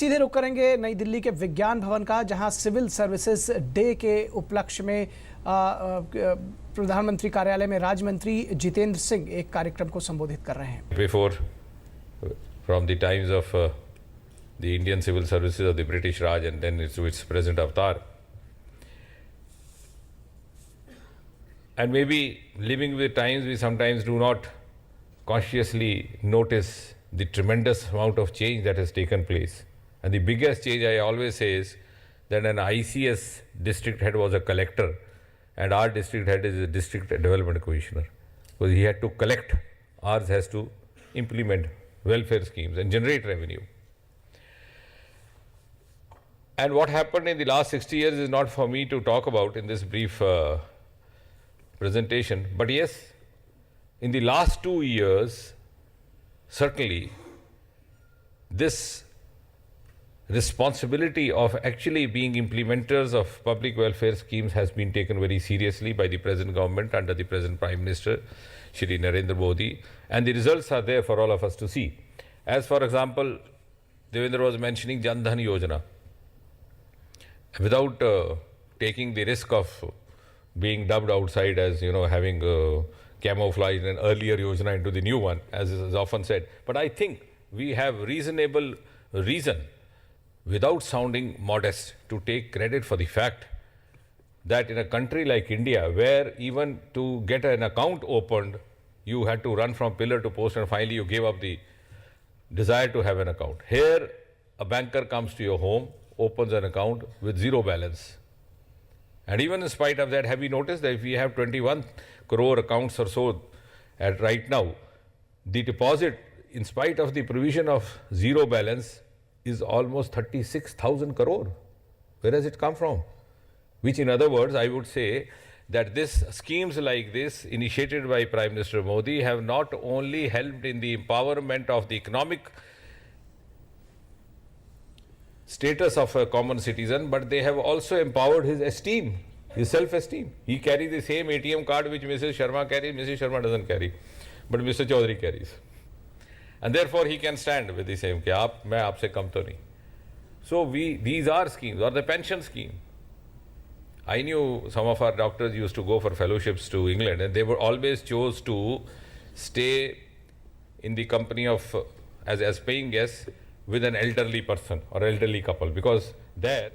सीधे रुख करेंगे नई दिल्ली के विज्ञान भवन का, जहां सिविल सर्विसेज डे के उपलक्ष्य में प्रधानमंत्री कार्यालय में राज्य मंत्री जितेंद्र सिंह एक कार्यक्रम को संबोधित कर रहे हैं। Before, from the times of the Indian civil services of the British Raj and then its present avatar, and maybe living with times we sometimes do not consciously notice the tremendous amount of change that has taken place. And the biggest change I always say is that an ICS district head was a collector and our district head is a district development commissioner. Because he had to collect, ours has to implement welfare schemes and generate revenue. And what happened in the last 60 years is not for me to talk about in this brief presentation. But yes, in the last 2 years, certainly this responsibility of actually being implementers of public welfare schemes has been taken very seriously by the present government under the present Prime Minister, Shri Narendra Modi, and the results are there for all of us to see. As for example, Devendra was mentioning Jan Dhan Yojana. Without taking the risk of being dubbed outside as, having camouflaged an earlier Yojana into the new one, as is often said. But I think we have reasonable reason, without sounding modest, to take credit for the fact that in a country like India, where even to get an account opened, you had to run from pillar to post and finally you gave up the desire to have an account. Here, a banker comes to your home, opens an account with zero balance. And even in spite of that, have you noticed that if we have 21 crore accounts or so at right now, the deposit, in spite of the provision of zero balance, is almost 36,000 crore. Where has it come from? Which, in other words, I would say that this schemes like this initiated by Prime Minister Modi have not only helped in the empowerment of the economic status of a common citizen, but they have also empowered his esteem, his self-esteem. He carries the same ATM card which Mrs. Sharma carries. Mrs. Sharma doesn't carry, but Mr. Chaudhary carries. And therefore he can stand with the same, कि मैं आपसे कम तो नहीं. So these are schemes, or the pension scheme. I knew some of our doctors used to go for fellowships to England, and they were always chose to stay in the company of, as paying guests with an elderly person or elderly couple, because there